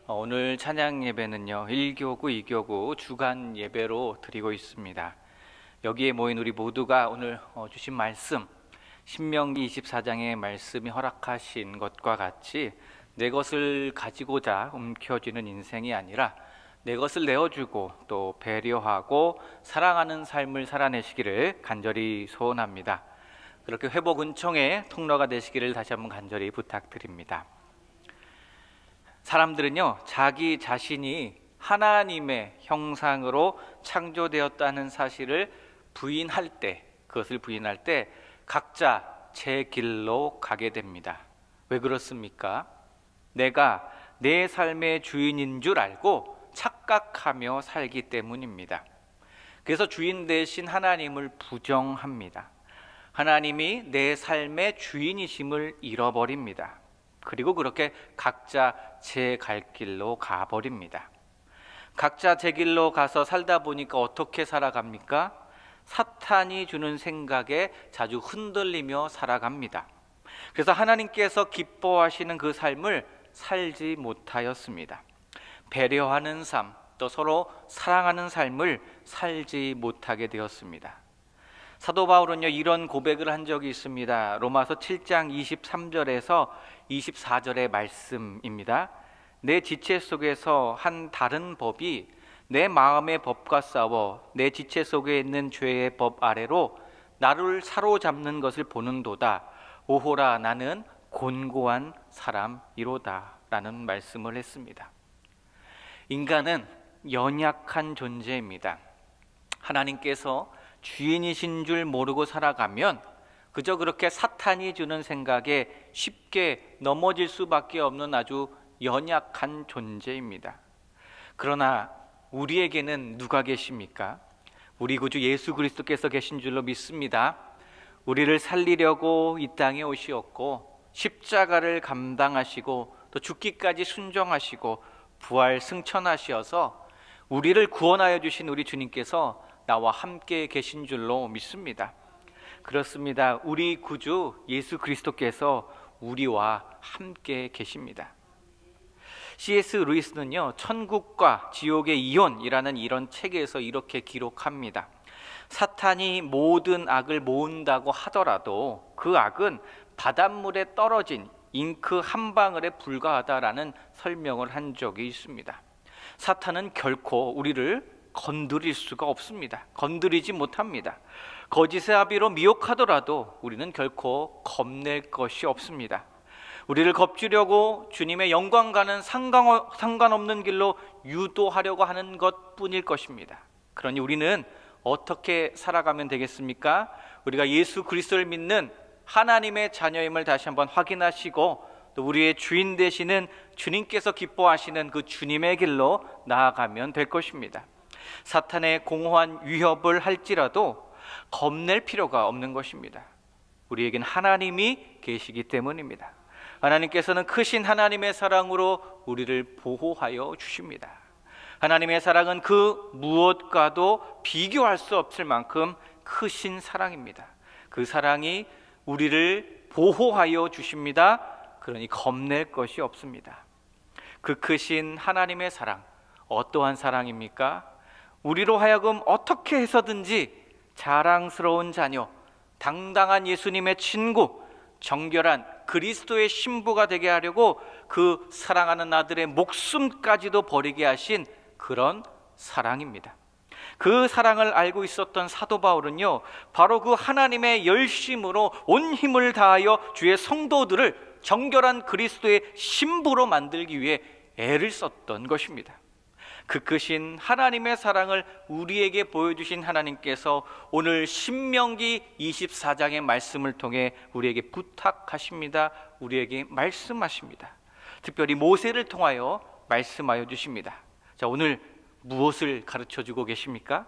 오늘 찬양 예배는요 1교구, 2교구 주간 예배로 드리고 있습니다. 여기에 모인 우리 모두가 오늘 주신 말씀 신명기 24장의 말씀이 허락하신 것과 같이 내 것을 가지고자 움켜쥐는 인생이 아니라 내 것을 내어주고 또 배려하고 사랑하는 삶을 살아내시기를 간절히 소원합니다. 그렇게 회복 은총의 통로가 되시기를 다시 한번 간절히 부탁드립니다. 사람들은요 자기 자신이 하나님의 형상으로 창조되었다는 사실을 그것을 부인할 때 각자 제 길로 가게 됩니다. 왜 그렇습니까? 내가 내 삶의 주인인 줄 알고 착각하며 살기 때문입니다. 그래서 주인 되신 하나님을 부정합니다. 하나님이 내 삶의 주인이심을 잃어버립니다. 그리고 그렇게 각자 제 갈 길로 가버립니다. 각자 제 길로 가서 살다 보니까 어떻게 살아갑니까? 사탄이 주는 생각에 자주 흔들리며 살아갑니다. 그래서 하나님께서 기뻐하시는 그 삶을 살지 못하였습니다. 배려하는 삶, 또 서로 사랑하는 삶을 살지 못하게 되었습니다. 사도 바울은요 이런 고백을 한 적이 있습니다. 로마서 7장 23절에서 24절의 말씀입니다. 내 지체 속에서 한 다른 법이 내 마음의 법과 싸워 내 지체 속에 있는 죄의 법 아래로 나를 사로잡는 것을 보는도다. 오호라 나는 곤고한 사람이로다 라는 말씀을 했습니다. 인간은 연약한 존재입니다. 하나님께서 주인이신 줄 모르고 살아가면 그저 그렇게 사탄이 주는 생각에 쉽게 넘어질 수밖에 없는 아주 연약한 존재입니다. 그러나 우리에게는 누가 계십니까? 우리 구주 예수 그리스도께서 계신 줄로 믿습니다. 우리를 살리려고 이 땅에 오시었고 십자가를 감당하시고 또 죽기까지 순종하시고 부활 승천하셔서 우리를 구원하여 주신 우리 주님께서 나와 함께 계신 줄로 믿습니다. 그렇습니다. 우리 구주 예수 그리스도께서 우리와 함께 계십니다. C.S. 루이스는요 천국과 지옥의 이혼이라는 이런 책에서 이렇게 기록합니다. 사탄이 모든 악을 모은다고 하더라도 그 악은 바닷물에 떨어진 잉크 한 방울에 불과하다라는 설명을 한 적이 있습니다. 사탄은 결코 우리를 건드릴 수가 없습니다. 건드리지 못합니다. 거짓의 아비로 미혹하더라도 우리는 결코 겁낼 것이 없습니다. 우리를 겁주려고 주님의 영광과는 상관없는 길로 유도하려고 하는 것뿐일 것입니다. 그러니 우리는 어떻게 살아가면 되겠습니까? 우리가 예수 그리스도를 믿는 하나님의 자녀임을 다시 한번 확인하시고 또 우리의 주인 되시는 주님께서 기뻐하시는 그 주님의 길로 나아가면 될 것입니다. 사탄의 공허한 위협을 할지라도 겁낼 필요가 없는 것입니다. 우리에겐 하나님이 계시기 때문입니다. 하나님께서는 크신 하나님의 사랑으로 우리를 보호하여 주십니다. 하나님의 사랑은 그 무엇과도 비교할 수 없을 만큼 크신 사랑입니다. 그 사랑이 우리를 보호하여 주십니다. 그러니 겁낼 것이 없습니다. 그 크신 하나님의 사랑, 어떠한 사랑입니까? 우리로 하여금 어떻게 해서든지 자랑스러운 자녀, 당당한 예수님의 친구, 정결한 그리스도의 신부가 되게 하려고 그 사랑하는 아들의 목숨까지도 버리게 하신 그런 사랑입니다. 그 사랑을 알고 있었던 사도 바울은요 바로 그 하나님의 열심으로 온 힘을 다하여 주의 성도들을 정결한 그리스도의 신부로 만들기 위해 애를 썼던 것입니다. 그 크신 하나님의 사랑을 우리에게 보여주신 하나님께서 오늘 신명기 24장의 말씀을 통해 우리에게 부탁하십니다. 우리에게 말씀하십니다. 특별히 모세를 통하여 말씀하여 주십니다. 자, 오늘 무엇을 가르쳐주고 계십니까?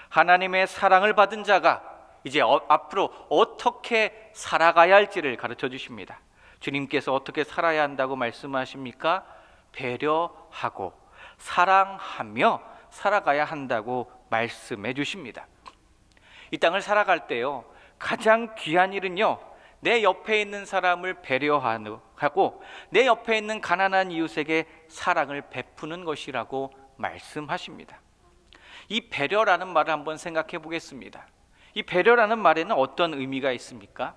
하나님의 사랑을 받은 자가 이제 앞으로 어떻게 살아가야 할지를 가르쳐 주십니다. 주님께서 어떻게 살아야 한다고 말씀하십니까? 배려하고 사랑하며 살아가야 한다고 말씀해 주십니다. 이 땅을 살아갈 때요 가장 귀한 일은요 내 옆에 있는 사람을 배려하고 내 옆에 있는 가난한 이웃에게 사랑을 베푸는 것이라고 말씀하십니다. 이 배려라는 말을 한번 생각해 보겠습니다. 이 배려라는 말에는 어떤 의미가 있습니까?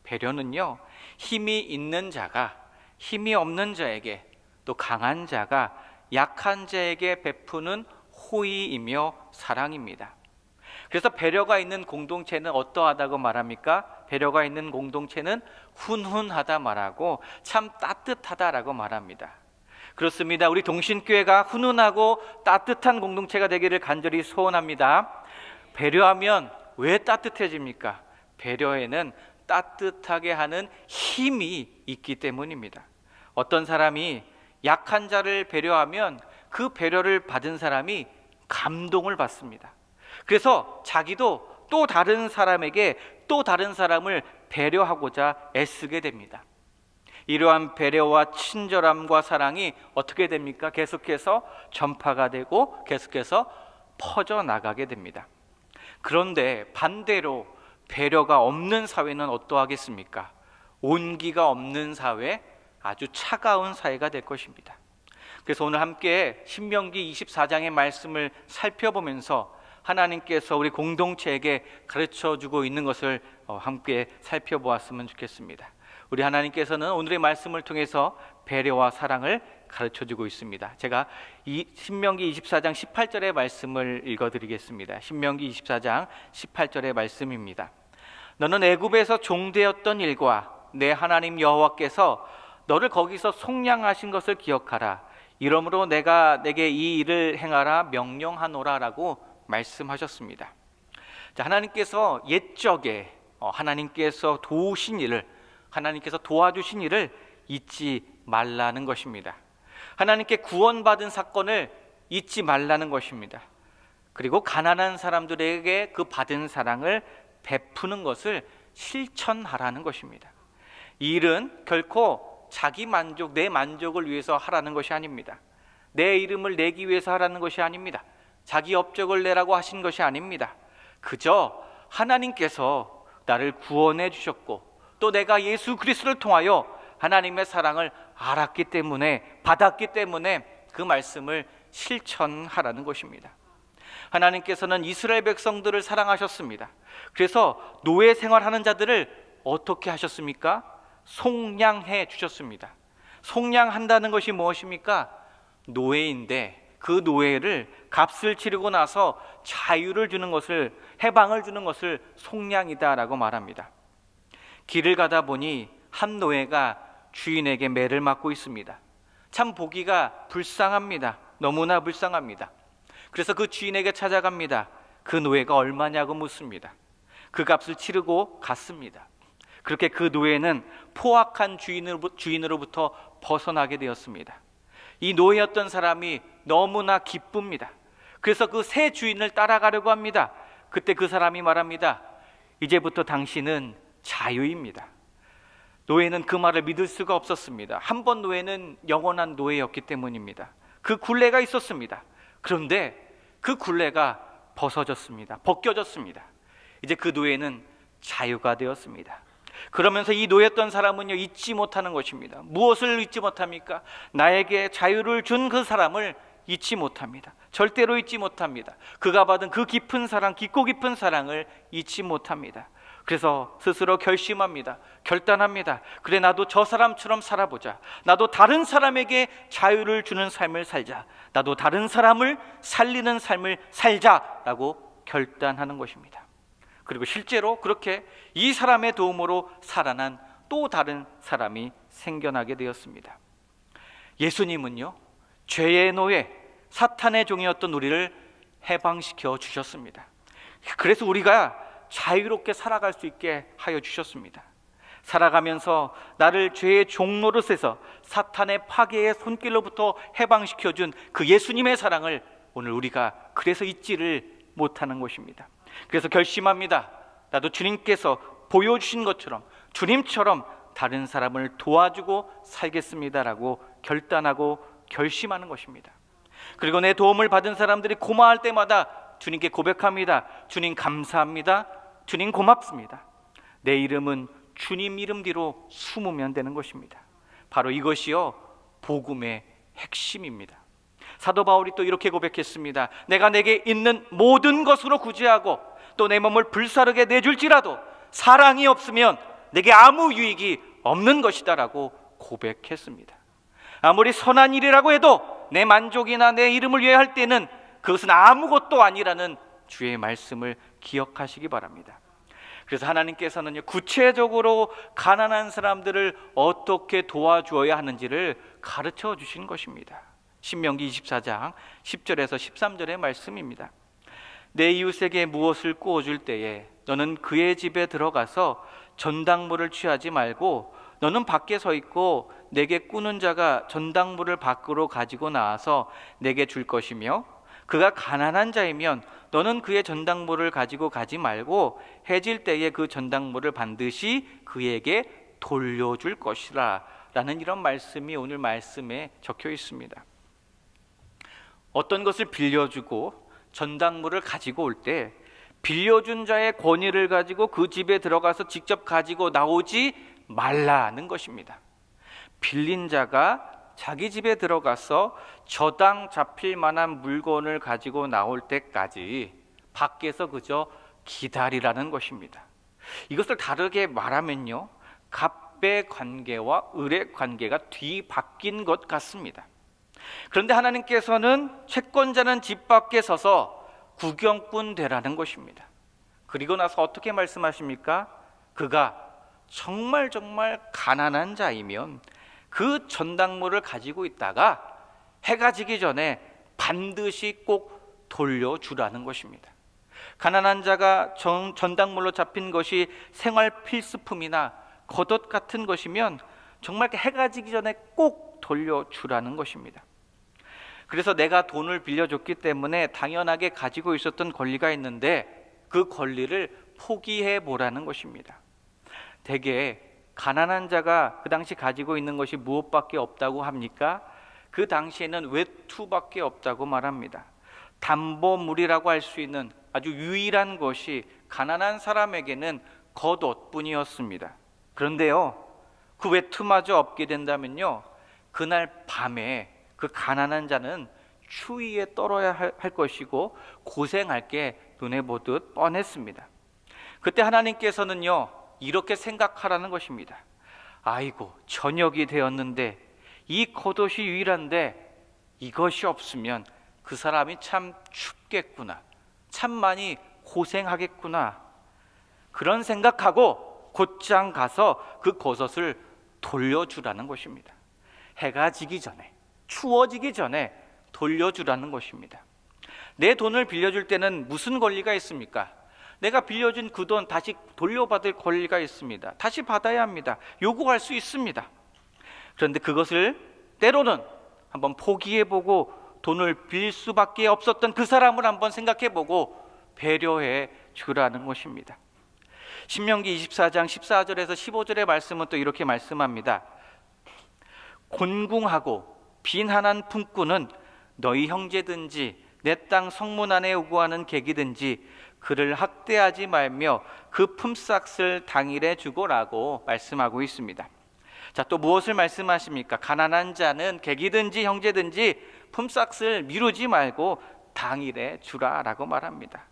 배려는요, 힘이 있는 자가 힘이 없는 자에게, 또 강한 자가 약한 자에게 베푸는 호의이며 사랑입니다. 그래서 배려가 있는 공동체는 어떠하다고 말합니까? 배려가 있는 공동체는 훈훈하다 말하고 참 따뜻하다라고 말합니다. 그렇습니다. 우리 동신교회가 훈훈하고 따뜻한 공동체가 되기를 간절히 소원합니다. 배려하면 왜 따뜻해집니까? 배려에는 따뜻하게 하는 힘이 있기 때문입니다. 어떤 사람이 약한 자를 배려하면 그 배려를 받은 사람이 감동을 받습니다. 그래서 자기도 또 다른 사람에게 또 다른 사람을 배려하고자 애쓰게 됩니다. 이러한 배려와 친절함과 사랑이 어떻게 됩니까? 계속해서 전파가 되고 계속해서 퍼져나가게 됩니다. 그런데 반대로 배려가 없는 사회는 어떠하겠습니까? 온기가 없는 사회, 아주 차가운 사회가 될 것입니다. 그래서 오늘 함께 신명기 24장의 말씀을 살펴보면서 하나님께서 우리 공동체에게 가르쳐주고 있는 것을 함께 살펴보았으면 좋겠습니다. 우리 하나님께서는 오늘의 말씀을 통해서 배려와 사랑을 가르쳐주고 있습니다. 제가 이 신명기 24장 18절의 말씀을 읽어드리겠습니다. 신명기 24장 18절의 말씀입니다. 너는 애굽에서 종되었던 일과 내 하나님 여호와께서 너를 거기서 속량하신 것을 기억하라. 이러므로 내가 내게 이 일을 행하라 명령하노라라고 말씀하셨습니다. 자, 하나님께서 옛적에 하나님께서 도우신 일을, 하나님께서 도와주신 일을 잊지 말라는 것입니다. 하나님께 구원받은 사건을 잊지 말라는 것입니다. 그리고 가난한 사람들에게 그 받은 사랑을 베푸는 것을 실천하라는 것입니다. 이 일은 결코 자기 만족, 내 만족을 위해서 하라는 것이 아닙니다. 내 이름을 내기 위해서 하라는 것이 아닙니다. 자기 업적을 내라고 하신 것이 아닙니다. 그저 하나님께서 나를 구원해 주셨고 또 내가 예수 그리스도를 통하여 하나님의 사랑을 알았기 때문에, 받았기 때문에 그 말씀을 실천하라는 것입니다. 하나님께서는 이스라엘 백성들을 사랑하셨습니다. 그래서 노예 생활하는 자들을 어떻게 하셨습니까? 속량해 주셨습니다. 속량한다는 것이 무엇입니까? 노예인데 그 노예를 값을 치르고 나서 자유를 주는 것을, 해방을 주는 것을 속량이다라고 말합니다. 길을 가다 보니 한 노예가 주인에게 매를 맞고 있습니다. 참 보기가 불쌍합니다. 너무나 불쌍합니다. 그래서 그 주인에게 찾아갑니다. 그 노예가 얼마냐고 묻습니다. 그 값을 치르고 갔습니다. 그렇게 그 노예는 포악한 주인으로부터 벗어나게 되었습니다. 이 노예였던 사람이 너무나 기쁩니다. 그래서 그 새 주인을 따라가려고 합니다. 그때 그 사람이 말합니다. 이제부터 당신은 자유입니다. 노예는 그 말을 믿을 수가 없었습니다. 한 번 노예는 영원한 노예였기 때문입니다. 그 굴레가 있었습니다. 그런데 그 굴레가 벗어졌습니다. 벗겨졌습니다. 이제 그 노예는 자유가 되었습니다. 그러면서 이 노예였던 사람은요, 잊지 못하는 것입니다. 무엇을 잊지 못합니까? 나에게 자유를 준 그 사람을 잊지 못합니다. 절대로 잊지 못합니다. 그가 받은 그 깊은 사랑, 깊고 깊은 사랑을 잊지 못합니다. 그래서 스스로 결심합니다. 결단합니다. 그래, 나도 저 사람처럼 살아보자. 나도 다른 사람에게 자유를 주는 삶을 살자. 나도 다른 사람을 살리는 삶을 살자라고 결단하는 것입니다. 그리고 실제로 그렇게 이 사람의 도움으로 살아난 또 다른 사람이 생겨나게 되었습니다. 예수님은요, 죄의 노예, 사탄의 종이었던 우리를 해방시켜 주셨습니다. 그래서 우리가 자유롭게 살아갈 수 있게 하여 주셨습니다. 살아가면서 나를 죄의 종노릇에서 사탄의 파괴의 손길로부터 해방시켜준 그 예수님의 사랑을 오늘 우리가 그래서 잊지를 못하는 것입니다. 그래서 결심합니다. 나도 주님께서 보여주신 것처럼 주님처럼 다른 사람을 도와주고 살겠습니다라고 결단하고 결심하는 것입니다. 그리고 내 도움을 받은 사람들이 고마워할 때마다 주님께 고백합니다. 주님 감사합니다. 주님 고맙습니다. 내 이름은 주님 이름 뒤로 숨으면 되는 것입니다. 바로 이것이요 복음의 핵심입니다. 사도 바울이 또 이렇게 고백했습니다. 내가 내게 있는 모든 것으로 구제하고 또 내 몸을 불사르게 내줄지라도 사랑이 없으면 내게 아무 유익이 없는 것이다 라고 고백했습니다. 아무리 선한 일이라고 해도 내 만족이나 내 이름을 위해 할 때는 그것은 아무것도 아니라는 주의 말씀을 기억하시기 바랍니다. 그래서 하나님께서는 구체적으로 가난한 사람들을 어떻게 도와주어야 하는지를 가르쳐 주신 것입니다. 신명기 24장 10절에서 13절의 말씀입니다. 내 이웃에게 무엇을 구워줄 때에 너는 그의 집에 들어가서 전당물을 취하지 말고 너는 밖에 서 있고 내게 꾸는 자가 전당물을 밖으로 가지고 나와서 내게 줄 것이며 그가 가난한 자이면 너는 그의 전당물을 가지고 가지 말고 해질 때에 그 전당물을 반드시 그에게 돌려줄 것이라 라는 이런 말씀이 오늘 말씀에 적혀 있습니다. 어떤 것을 빌려주고 전당물을 가지고 올 때 빌려준 자의 권위를 가지고 그 집에 들어가서 직접 가지고 나오지 말라는 것입니다. 빌린 자가 자기 집에 들어가서 저당 잡힐 만한 물건을 가지고 나올 때까지 밖에서 그저 기다리라는 것입니다. 이것을 다르게 말하면요, 갑의 관계와 을의 관계가 뒤바뀐 것 같습니다. 그런데 하나님께서는 채권자는 집 밖에 서서 구경꾼 되라는 것입니다. 그리고 나서 어떻게 말씀하십니까? 그가 정말 가난한 자이면 그 전당물을 가지고 있다가 해가 지기 전에 반드시 꼭 돌려주라는 것입니다. 가난한 자가 전당물로 잡힌 것이 생활 필수품이나 겉옷 같은 것이면 정말 해가 지기 전에 꼭 돌려주라는 것입니다. 그래서 내가 돈을 빌려줬기 때문에 당연하게 가지고 있었던 권리가 있는데 그 권리를 포기해 보라는 것입니다. 대개 가난한 자가 그 당시 가지고 있는 것이 무엇밖에 없다고 합니까? 그 당시에는 외투밖에 없다고 말합니다. 담보물이라고 할 수 있는 아주 유일한 것이 가난한 사람에게는 겉옷뿐이었습니다. 그런데요, 그 외투마저 없게 된다면요, 그날 밤에 그 가난한 자는 추위에 떨어야 할 것이고 고생할 게 눈에 보듯 뻔했습니다. 그때 하나님께서는요, 이렇게 생각하라는 것입니다. 아이고, 저녁이 되었는데 이 겉옷이 유일한데 이것이 없으면 그 사람이 참 춥겠구나, 참 많이 고생하겠구나, 그런 생각하고 곧장 가서 그 겉옷을 돌려주라는 것입니다. 해가 지기 전에, 추워지기 전에 돌려주라는 것입니다. 내 돈을 빌려줄 때는 무슨 권리가 있습니까? 내가 빌려준 그 돈 다시 돌려받을 권리가 있습니다. 다시 받아야 합니다. 요구할 수 있습니다. 그런데 그것을 때로는 한번 포기해보고 돈을 빌릴 수밖에 없었던 그 사람을 한번 생각해보고 배려해 주라는 것입니다. 신명기 24장 14절에서 15절의 말씀은 또 이렇게 말씀합니다. 곤궁하고 빈한한 품꾼은 너희 형제든지 내 땅 성문 안에 요구하는 객이든지 그를 학대하지 말며 그 품삯을 당일에 주고라고 말씀하고 있습니다. 자, 또 무엇을 말씀하십니까? 가난한 자는 객이든지 형제든지 품삯을 미루지 말고 당일에 주라라고 말합니다.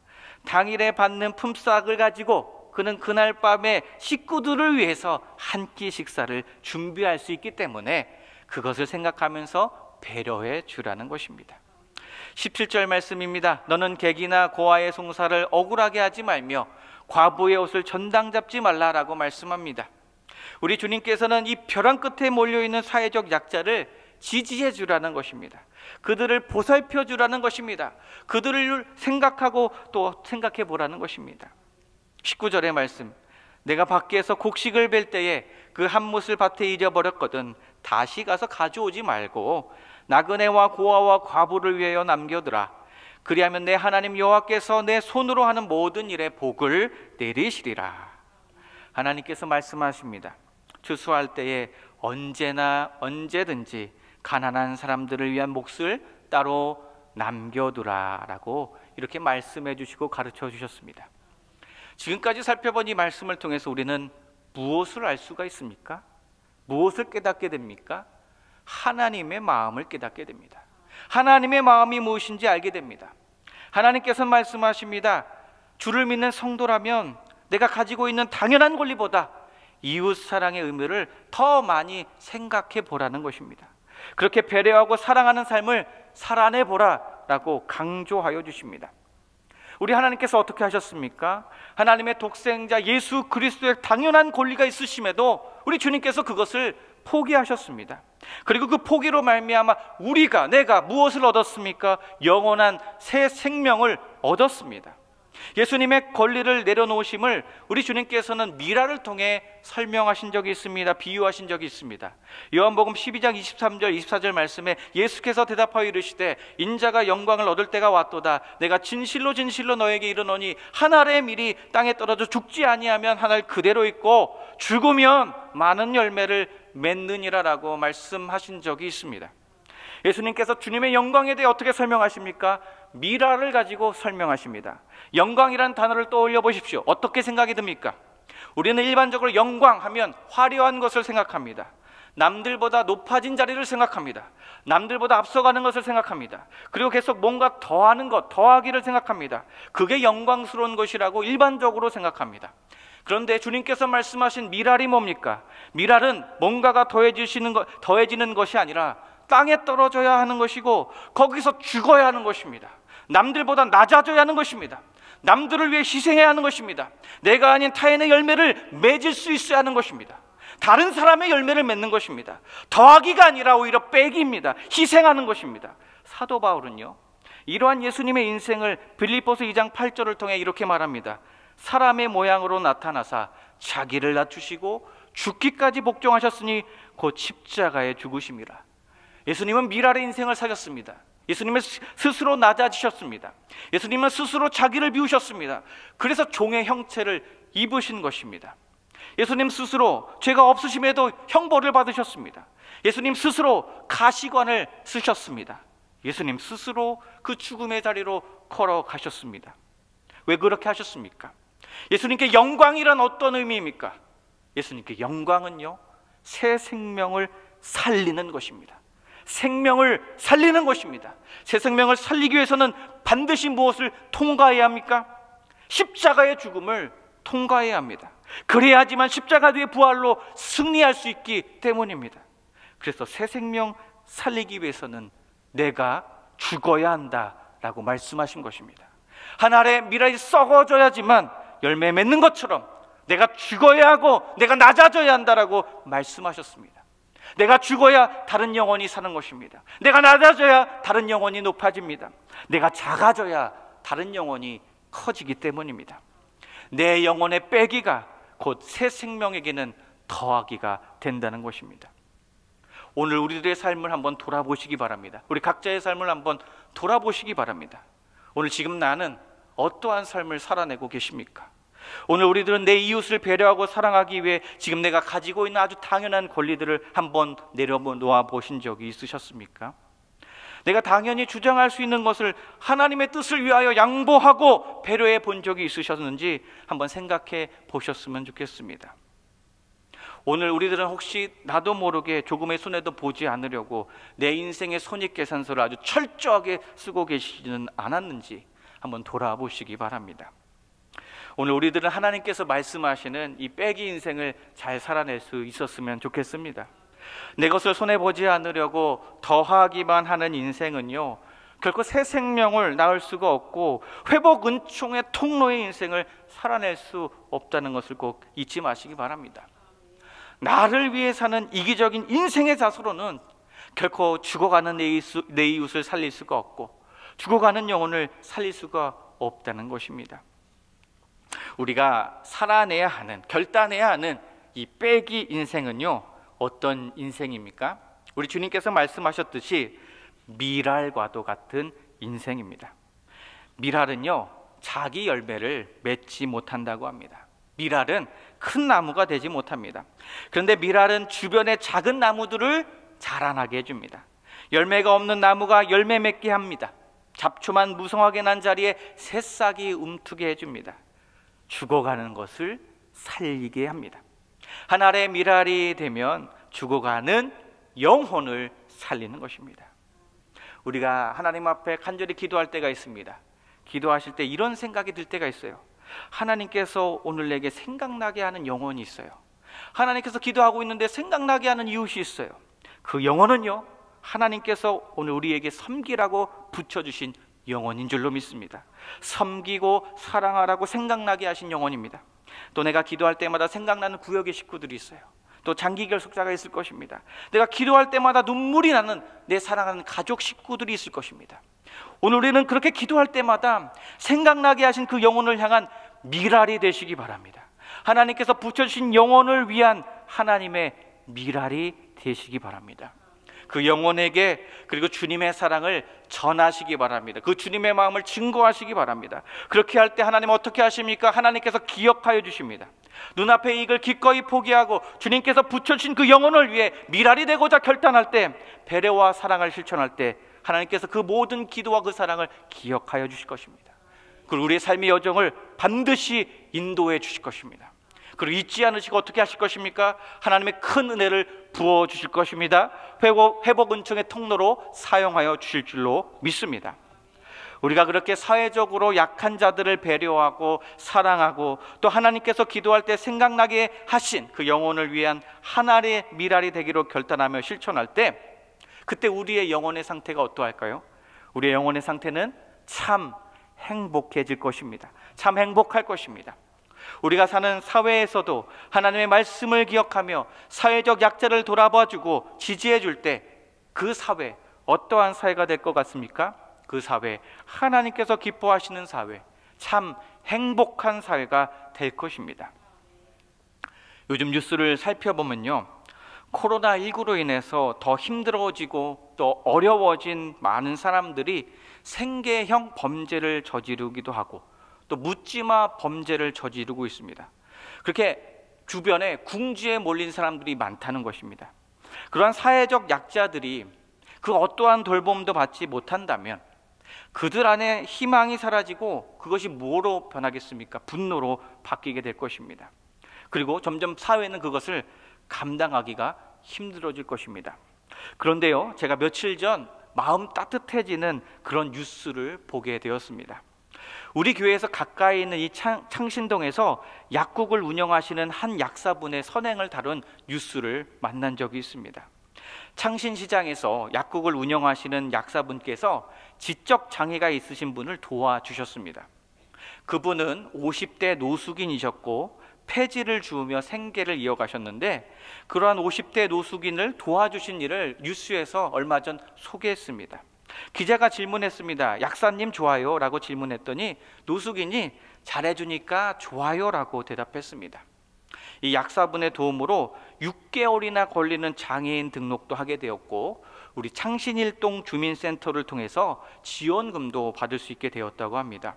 당일에 받는 품삯을 가지고 그는 그날 밤에 식구들을 위해서 한 끼 식사를 준비할 수 있기 때문에 그것을 생각하면서 배려해 주라는 것입니다. 17절 말씀입니다. 너는 객이나 고아의 송사를 억울하게 하지 말며 과부의 옷을 전당 잡지 말라라고 말씀합니다. 우리 주님께서는 이 벼랑 끝에 몰려있는 사회적 약자를 지지해 주라는 것입니다. 그들을 보살펴 주라는 것입니다. 그들을 생각하고 또 생각해 보라는 것입니다. 19절의 말씀, 내가 밖에서 곡식을 벨 때에 그 한 못을 밭에 잊어버렸거든 다시 가서 가져오지 말고 나그네와 고아와 과부를 위하여 남겨두라. 그리하면 내 하나님 여호와께서 내 손으로 하는 모든 일에 복을 내리시리라. 하나님께서 말씀하십니다. 추수할 때에 언제나 언제든지 가난한 사람들을 위한 몫을 따로 남겨두라 라고 이렇게 말씀해 주시고 가르쳐 주셨습니다. 지금까지 살펴본 이 말씀을 통해서 우리는 무엇을 알 수가 있습니까? 무엇을 깨닫게 됩니까? 하나님의 마음을 깨닫게 됩니다. 하나님의 마음이 무엇인지 알게 됩니다. 하나님께서 말씀하십니다. 주를 믿는 성도라면 내가 가지고 있는 당연한 권리보다 이웃 사랑의 의미를 더 많이 생각해 보라는 것입니다. 그렇게 배려하고 사랑하는 삶을 살아내 보라라고 강조하여 주십니다. 우리 하나님께서 어떻게 하셨습니까? 하나님의 독생자 예수 그리스도의 당연한 권리가 있으심에도 우리 주님께서 그것을 포기하셨습니다. 그리고 그 포기로 말미암아 내가 무엇을 얻었습니까? 영원한 새 생명을 얻었습니다. 예수님의 권리를 내려놓으심을 우리 주님께서는 미라를 통해 설명하신 적이 있습니다. 비유하신 적이 있습니다. 요한복음 12장 23절 24절 말씀에 예수께서 대답하여 이르시되 인자가 영광을 얻을 때가 왔도다. 내가 진실로 진실로 너에게 이르노니 한 알의 밀이 땅에 떨어져 죽지 아니하면 한 알 그대로 있고 죽으면 많은 열매를 맺느니라라고 말씀하신 적이 있습니다. 예수님께서 주님의 영광에 대해 어떻게 설명하십니까? 미라를 가지고 설명하십니다. 영광이란 단어를 떠올려 보십시오. 어떻게 생각이 듭니까? 우리는 일반적으로 영광하면 화려한 것을 생각합니다. 남들보다 높아진 자리를 생각합니다. 남들보다 앞서가는 것을 생각합니다. 그리고 계속 뭔가 더하는 것, 더하기를 생각합니다. 그게 영광스러운 것이라고 일반적으로 생각합니다. 그런데 주님께서 말씀하신 미랄이 뭡니까? 미랄은 뭔가가 더해지는 것이 아니라 땅에 떨어져야 하는 것이고 거기서 죽어야 하는 것입니다. 남들보다 낮아져야 하는 것입니다. 남들을 위해 희생해야 하는 것입니다. 내가 아닌 타인의 열매를 맺을 수 있어야 하는 것입니다. 다른 사람의 열매를 맺는 것입니다. 더하기가 아니라 오히려 빼기입니다. 희생하는 것입니다. 사도 바울은요, 이러한 예수님의 인생을 빌립보서 2장 8절을 통해 이렇게 말합니다. 사람의 모양으로 나타나사 자기를 낮추시고 죽기까지 복종하셨으니 곧 십자가에 죽으심이라. 예수님은 미랄의 인생을 사셨습니다. 예수님은 스스로 낮아지셨습니다. 예수님은 스스로 자기를 비우셨습니다. 그래서 종의 형체를 입으신 것입니다. 예수님 스스로 죄가 없으심에도 형벌을 받으셨습니다. 예수님 스스로 가시관을 쓰셨습니다. 예수님 스스로 그 죽음의 자리로 걸어가셨습니다. 왜 그렇게 하셨습니까? 예수님께 영광이란 어떤 의미입니까? 예수님께 영광은요, 새 생명을 살리는 것입니다. 생명을 살리는 것입니다. 새 생명을 살리기 위해서는 반드시 무엇을 통과해야 합니까? 십자가의 죽음을 통과해야 합니다. 그래야지만 십자가 뒤의 부활로 승리할 수 있기 때문입니다. 그래서 새 생명 살리기 위해서는 내가 죽어야 한다라고 말씀하신 것입니다. 한 알의 미랄이 썩어져야지만 열매 맺는 것처럼 내가 죽어야 하고 내가 낮아져야 한다라고 말씀하셨습니다. 내가 죽어야 다른 영혼이 사는 것입니다. 내가 낮아져야 다른 영혼이 높아집니다. 내가 작아져야 다른 영혼이 커지기 때문입니다. 내 영혼의 빼기가 곧 새 생명에게는 더하기가 된다는 것입니다. 오늘 우리들의 삶을 한번 돌아보시기 바랍니다. 우리 각자의 삶을 한번 돌아보시기 바랍니다. 오늘 지금 나는 어떠한 삶을 살아내고 계십니까? 오늘 우리들은 내 이웃을 배려하고 사랑하기 위해 지금 내가 가지고 있는 아주 당연한 권리들을 한번 내려놓아 보신 적이 있으셨습니까? 내가 당연히 주장할 수 있는 것을 하나님의 뜻을 위하여 양보하고 배려해 본 적이 있으셨는지 한번 생각해 보셨으면 좋겠습니다. 오늘 우리들은 혹시 나도 모르게 조금의 손해도 보지 않으려고 내 인생의 손익계산서를 아주 철저하게 쓰고 계시지는 않았는지 한번 돌아보시기 바랍니다. 오늘 우리들은 하나님께서 말씀하시는 이 빼기 인생을 잘 살아낼 수 있었으면 좋겠습니다. 내 것을 손해보지 않으려고 더하기만 하는 인생은요, 결코 새 생명을 낳을 수가 없고 회복 은총의 통로의 인생을 살아낼 수 없다는 것을 꼭 잊지 마시기 바랍니다. 나를 위해 사는 이기적인 인생의 자세로는 결코 죽어가는 내 이웃을 살릴 수가 없고 죽어가는 영혼을 살릴 수가 없다는 것입니다. 우리가 살아내야 하는, 결단해야 하는 이 빼기 인생은요, 어떤 인생입니까? 우리 주님께서 말씀하셨듯이 미랄과도 같은 인생입니다. 미랄은요, 자기 열매를 맺지 못한다고 합니다. 미랄은 큰 나무가 되지 못합니다. 그런데 미랄은 주변의 작은 나무들을 자라나게 해줍니다. 열매가 없는 나무가 열매 맺게 합니다. 잡초만 무성하게 난 자리에 새싹이 움트게 해줍니다. 죽어가는 것을 살리게 합니다. 하나의 미랄이 되면 죽어가는 영혼을 살리는 것입니다. 우리가 하나님 앞에 간절히 기도할 때가 있습니다. 기도하실 때 이런 생각이 들 때가 있어요. 하나님께서 오늘 내게 생각나게 하는 영혼이 있어요. 하나님께서 기도하고 있는데 생각나게 하는 이웃이 있어요. 그 영혼은요, 하나님께서 오늘 우리에게 섬기라고 붙여주신 영혼인 줄로 믿습니다. 섬기고 사랑하라고 생각나게 하신 영혼입니다. 또 내가 기도할 때마다 생각나는 구역의 식구들이 있어요. 또 장기 결석자가 있을 것입니다. 내가 기도할 때마다 눈물이 나는 내 사랑하는 가족 식구들이 있을 것입니다. 오늘 우리는 그렇게 기도할 때마다 생각나게 하신 그 영혼을 향한 미랄이 되시기 바랍니다. 하나님께서 붙여주신 영혼을 위한 하나님의 미랄이 되시기 바랍니다. 그 영혼에게 그리고 주님의 사랑을 전하시기 바랍니다. 그 주님의 마음을 증거하시기 바랍니다. 그렇게 할 때 하나님 어떻게 하십니까? 하나님께서 기억하여 주십니다. 눈앞의 이익을 기꺼이 포기하고 주님께서 붙여주신 그 영혼을 위해 미랄이 되고자 결단할 때, 배려와 사랑을 실천할 때 하나님께서 그 모든 기도와 그 사랑을 기억하여 주실 것입니다. 그리고 우리의 삶의 여정을 반드시 인도해 주실 것입니다. 그리고 잊지 않으시고 어떻게 하실 것입니까? 하나님의 큰 은혜를 부어주실 것입니다. 회복 은총의 통로로 사용하여 주실 줄로 믿습니다. 우리가 그렇게 사회적으로 약한 자들을 배려하고 사랑하고 또 하나님께서 기도할 때 생각나게 하신 그 영혼을 위한 하나의 미랄이 되기로 결단하며 실천할 때, 그때 우리의 영혼의 상태가 어떠할까요? 우리의 영혼의 상태는 참 행복해질 것입니다. 참 행복할 것입니다. 우리가 사는 사회에서도 하나님의 말씀을 기억하며 사회적 약자를 돌아봐주고 지지해줄 때 그 사회, 어떠한 사회가 될 것 같습니까? 그 사회, 하나님께서 기뻐하시는 사회, 참 행복한 사회가 될 것입니다. 요즘 뉴스를 살펴보면요, 코로나19로 인해서 더 힘들어지고 또 어려워진 많은 사람들이 생계형 범죄를 저지르기도 하고 또 묻지마 범죄를 저지르고 있습니다. 그렇게 주변에 궁지에 몰린 사람들이 많다는 것입니다. 그러한 사회적 약자들이 그 어떠한 돌봄도 받지 못한다면 그들 안에 희망이 사라지고 그것이 뭐로 변하겠습니까? 분노로 바뀌게 될 것입니다. 그리고 점점 사회는 그것을 감당하기가 힘들어질 것입니다. 그런데요, 제가 며칠 전 마음 따뜻해지는 그런 뉴스를 보게 되었습니다. 우리 교회에서 가까이 있는 이 창신동에서 약국을 운영하시는 한 약사분의 선행을 다룬 뉴스를 만난 적이 있습니다. 창신시장에서 약국을 운영하시는 약사분께서 지적 장애가 있으신 분을 도와주셨습니다. 그분은 50대 노숙인이셨고 폐지를 주우며 생계를 이어가셨는데, 그러한 50대 노숙인을 도와주신 일을 뉴스에서 얼마 전 소개했습니다. 기자가 질문했습니다. 약사님 좋아요? 라고 질문했더니 노숙인이 잘해주니까 좋아요 라고 대답했습니다. 이 약사분의 도움으로 6개월이나 걸리는 장애인 등록도 하게 되었고 우리 창신일동 주민센터를 통해서 지원금도 받을 수 있게 되었다고 합니다.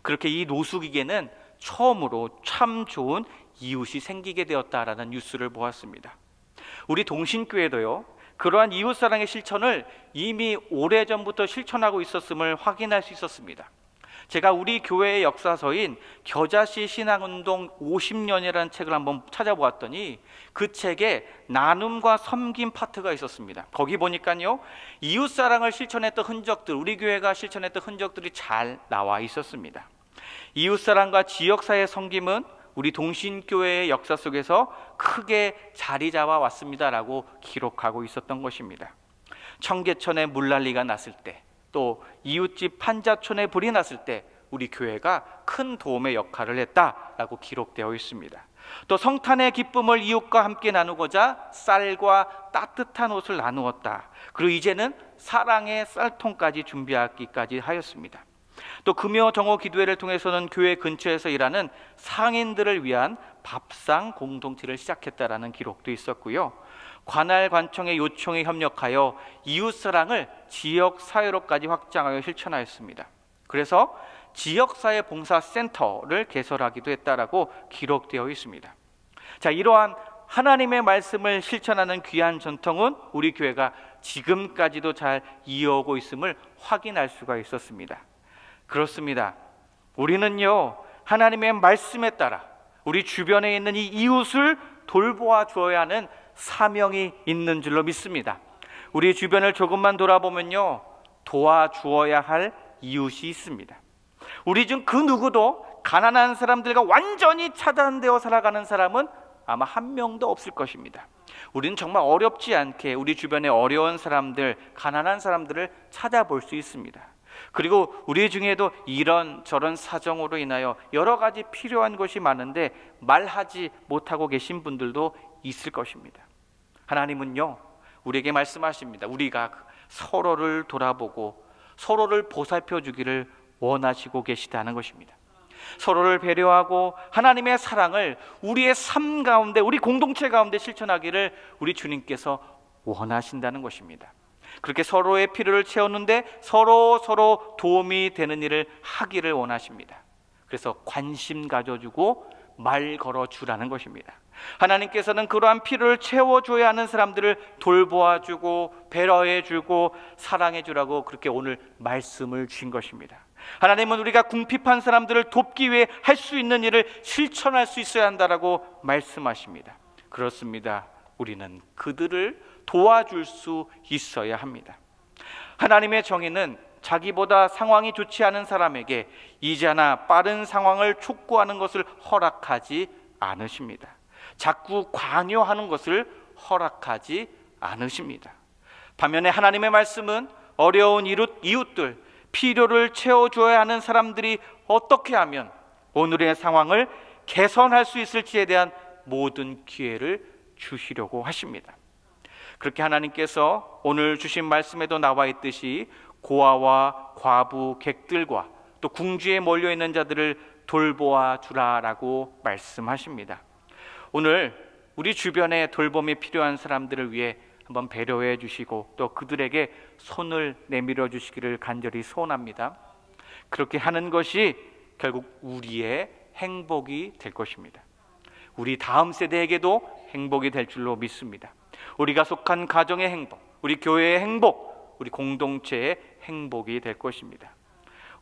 그렇게 이 노숙인에게는 처음으로 참 좋은 이웃이 생기게 되었다라는 뉴스를 보았습니다. 우리 동신교회도요, 그러한 이웃사랑의 실천을 이미 오래전부터 실천하고 있었음을 확인할 수 있었습니다. 제가 우리 교회의 역사서인 겨자씨 신앙운동 50년이라는 책을 한번 찾아보았더니 그 책에 나눔과 섬김 파트가 있었습니다. 거기 보니까요, 이웃사랑을 실천했던 흔적들, 우리 교회가 실천했던 흔적들이 잘 나와 있었습니다. 이웃사랑과 지역사회 섬김은 우리 동신교회의 역사 속에서 크게 자리 잡아 왔습니다라고 기록하고 있었던 것입니다. 청계천에 물난리가 났을 때, 또 이웃집 판자촌에 불이 났을 때 우리 교회가 큰 도움의 역할을 했다라고 기록되어 있습니다. 또 성탄의 기쁨을 이웃과 함께 나누고자 쌀과 따뜻한 옷을 나누었다. 그리고 이제는 사랑의 쌀통까지 준비하기까지 하였습니다. 또 금요 정오 기도회를 통해서는 교회 근처에서 일하는 상인들을 위한 밥상 공동체를 시작했다라는 기록도 있었고요. 관할 관청의 요청에 협력하여 이웃사랑을 지역사회로까지 확장하여 실천하였습니다. 그래서 지역사회 봉사센터를 개설하기도 했다라고 기록되어 있습니다. 자, 이러한 하나님의 말씀을 실천하는 귀한 전통은 우리 교회가 지금까지도 잘 이어오고 있음을 확인할 수가 있었습니다. 그렇습니다. 우리는요, 하나님의 말씀에 따라 우리 주변에 있는 이 이웃을 돌보아 주어야 하는 사명이 있는 줄로 믿습니다. 우리 주변을 조금만 돌아보면요, 도와주어야 할 이웃이 있습니다. 우리 중 그 누구도 가난한 사람들과 완전히 차단되어 살아가는 사람은 아마 한 명도 없을 것입니다. 우리는 정말 어렵지 않게 우리 주변의 어려운 사람들, 가난한 사람들을 찾아볼 수 있습니다. 그리고 우리 중에도 이런 저런 사정으로 인하여 여러 가지 필요한 것이 많은데 말하지 못하고 계신 분들도 있을 것입니다. 하나님은요, 우리에게 말씀하십니다. 우리가 서로를 돌아보고 서로를 보살펴 주기를 원하시고 계시다는 것입니다. 서로를 배려하고 하나님의 사랑을 우리의 삶 가운데, 우리 공동체 가운데 실천하기를 우리 주님께서 원하신다는 것입니다. 그렇게 서로의 필요를 채우는데 서로 도움이 되는 일을 하기를 원하십니다. 그래서 관심 가져주고 말 걸어주라는 것입니다. 하나님께서는 그러한 필요를 채워줘야 하는 사람들을 돌보아주고 배려해주고 사랑해주라고 그렇게 오늘 말씀을 주신 것입니다. 하나님은 우리가 궁핍한 사람들을 돕기 위해 할 수 있는 일을 실천할 수 있어야 한다라고 말씀하십니다. 그렇습니다. 우리는 그들을 도와줄 수 있어야 합니다. 하나님의 정의는 자기보다 상황이 좋지 않은 사람에게 이자나 빠른 상황을 촉구하는 것을 허락하지 않으십니다. 자꾸 관여하는 것을 허락하지 않으십니다. 반면에 하나님의 말씀은 어려운 이웃들, 필요를 채워줘야 하는 사람들이 어떻게 하면 오늘의 상황을 개선할 수 있을지에 대한 모든 기회를 주시려고 하십니다. 그렇게 하나님께서 오늘 주신 말씀에도 나와 있듯이 고아와 과부, 객들과 또 궁지에 몰려있는 자들을 돌보아 주라라고 말씀하십니다. 오늘 우리 주변에 돌봄이 필요한 사람들을 위해 한번 배려해 주시고 또 그들에게 손을 내밀어 주시기를 간절히 소원합니다. 그렇게 하는 것이 결국 우리의 행복이 될 것입니다. 우리 다음 세대에게도 행복이 될 줄로 믿습니다. 우리가 속한 가정의 행복, 우리 교회의 행복, 우리 공동체의 행복이 될 것입니다.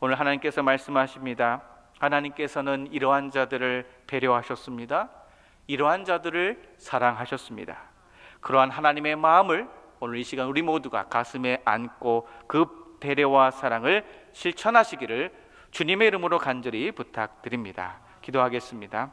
오늘 하나님께서 말씀하십니다. 하나님께서는 이러한 자들을 배려하셨습니다. 이러한 자들을 사랑하셨습니다. 그러한 하나님의 마음을 오늘 이 시간 우리 모두가 가슴에 안고 그 배려와 사랑을 실천하시기를 주님의 이름으로 간절히 부탁드립니다. 기도하겠습니다.